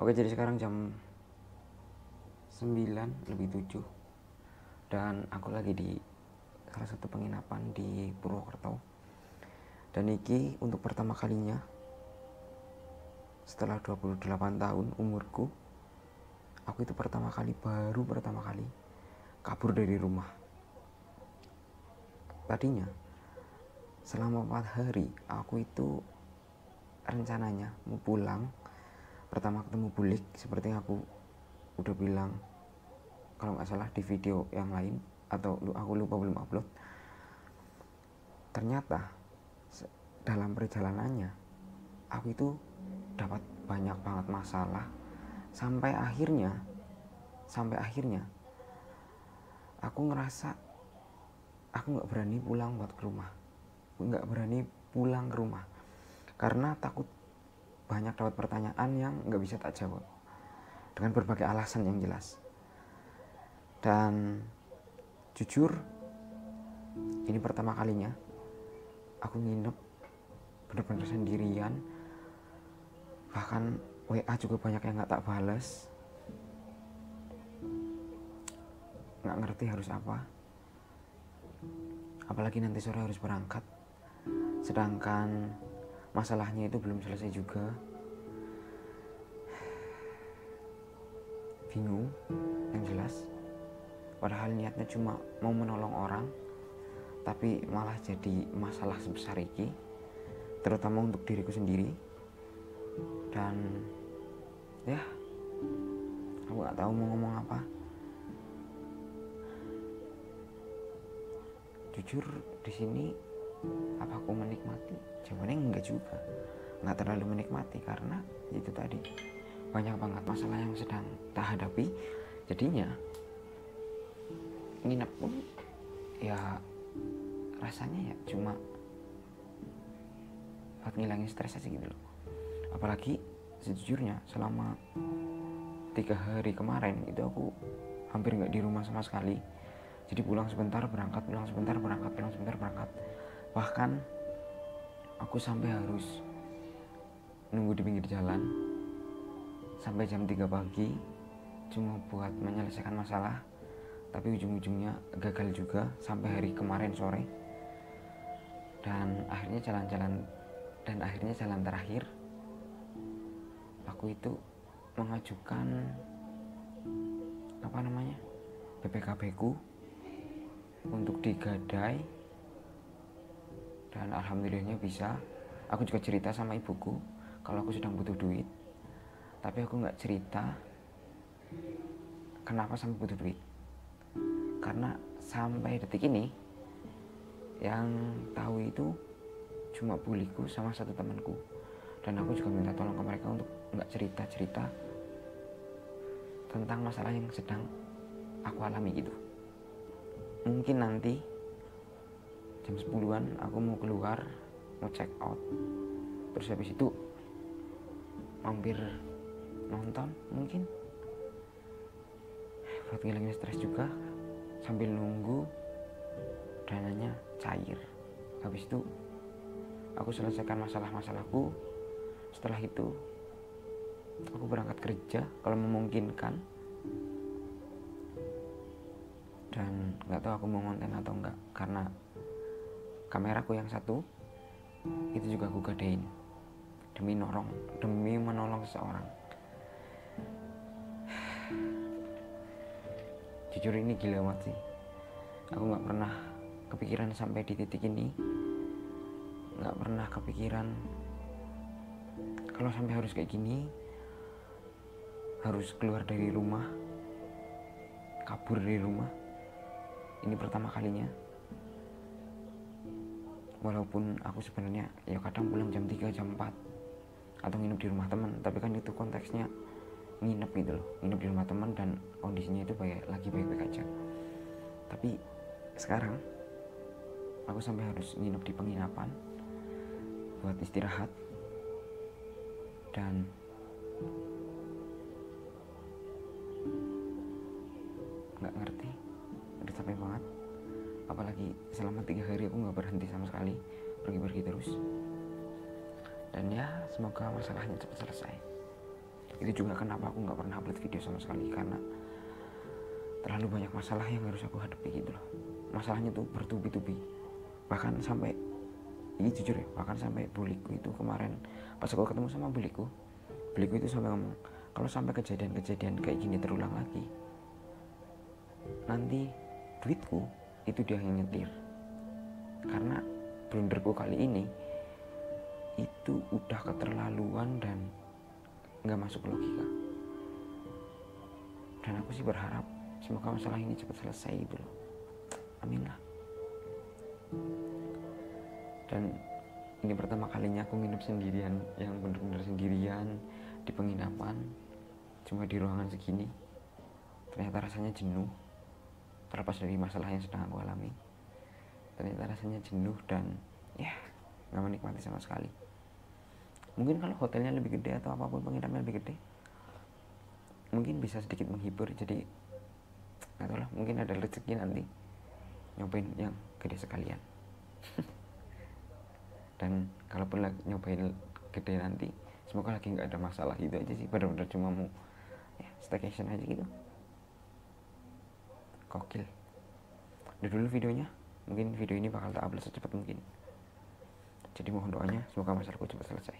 Oke, jadi sekarang jam 9 lebih 7 dan aku lagi di salah satu penginapan di Purwokerto. Dan ini untuk pertama kalinya setelah 28 tahun umurku, aku itu baru pertama kali kabur dari rumah. Tadinya selama 4 hari aku itu rencananya mau pulang. Pertama ketemu bulik seperti yang aku udah bilang kalau nggak salah di video yang lain, atau aku lupa belum upload. Ternyata dalam perjalanannya aku itu dapat banyak banget masalah sampai akhirnya aku ngerasa aku nggak berani pulang ke rumah karena takut banyak dapat pertanyaan yang nggak bisa tak jawab dengan berbagai alasan yang jelas. Dan jujur, ini pertama kalinya aku nginep bener-bener sendirian. Bahkan WA juga banyak yang gak tak bales. Gak ngerti harus apa. Apalagi nanti sore harus berangkat, sedangkan masalahnya itu belum selesai juga. Bingung yang jelas. Padahal niatnya cuma mau menolong orang, tapi malah jadi masalah sebesar ini, terutama untuk diriku sendiri. Dan ya, aku gak tahu mau ngomong apa. Jujur di sini apa aku menikmati? Jawabannya enggak juga. Enggak terlalu menikmati karena itu tadi, banyak banget masalah yang sedang tak hadapi. Jadinya nginep pun ya rasanya ya cuma buat ngilangin stres aja gitu loh. Apalagi sejujurnya selama 3 hari kemarin itu aku hampir gak di rumah sama sekali. Jadi pulang sebentar berangkat, pulang sebentar berangkat. Bahkan aku sampai harus nunggu di pinggir jalan sampai jam 3 pagi cuma buat menyelesaikan masalah. Tapi ujung-ujungnya gagal juga sampai hari kemarin sore. Dan akhirnya jalan terakhir aku itu mengajukan BPKB ku untuk digadai. Dan alhamdulillahnya bisa. Aku juga cerita sama ibuku kalau aku sedang butuh duit, tapi aku gak cerita kenapa sampai butuh duit, karena sampai detik ini yang tahu itu cuma buliku sama satu temanku. Dan aku juga minta tolong ke mereka untuk gak cerita tentang masalah yang sedang aku alami gitu. Mungkin nanti jam 10-an aku mau keluar, mau check out, terus habis itu mampir nonton mungkin buat ngilangin stres juga sambil nunggu dananya cair. Habis itu aku selesaikan masalah-masalahku. Setelah itu aku berangkat kerja kalau memungkinkan. Dan gak tahu aku mau konten atau enggak, karena kameraku yang satu itu juga aku gadein demi menolong seseorang. Jujur ini gila banget sih. Aku gak pernah kepikiran sampai di titik ini. Gak pernah kepikiran kalau sampai harus kayak gini, harus keluar dari rumah, kabur dari rumah. Ini pertama kalinya. Walaupun aku sebenarnya ya kadang pulang jam 3, jam 4 atau nginep di rumah teman, tapi kan itu konteksnya nginep gitu loh, nginep di rumah teman dan kondisinya itu lagi baik-baik aja. Tapi sekarang aku sampai harus nginep di penginapan buat istirahat. Dan gak ngerti, udah capek banget. Apalagi selama 3 hari aku gak berhenti sama sekali, pergi-pergi terus. Dan ya semoga masalahnya cepat selesai. Itu juga kenapa aku nggak pernah upload video sama sekali, karena terlalu banyak masalah yang harus aku hadapi gitu loh. Masalahnya tuh bertubi-tubi, bahkan sampai ini jujur ya, bahkan sampai buliku itu kemarin pas aku ketemu sama buliku itu sampai ngomong, kalau sampai kejadian-kejadian kayak gini terulang lagi, nanti duitku itu dia yang nyetir, karena blunderku kali ini itu udah keterlaluan dan nggak masuk logika. Dan aku sih berharap semoga masalah ini cepat selesai gitu loh, amin lah. Dan ini pertama kalinya aku nginep sendirian, yang bener-bener sendirian di penginapan, cuma di ruangan segini. Ternyata rasanya jenuh, terlepas dari masalah yang sedang aku alami. Ternyata rasanya jenuh dan ya nggak menikmati sama sekali. Mungkin kalau hotelnya lebih gede atau apapun penginapannya lebih gede, mungkin bisa sedikit menghibur. Jadi nggak tahu lah, mungkin ada rezeki nanti nyobain yang gede sekalian. Dan kalaupun lagi nyobain gede nanti, semoga lagi nggak ada masalah. Itu aja sih, benar-benar cuma mau ya, staycation aja gitu. Gokil. Udah dulu videonya, mungkin video ini bakal tak upload secepat mungkin. Jadi mohon doanya semoga masalahku cepat selesai.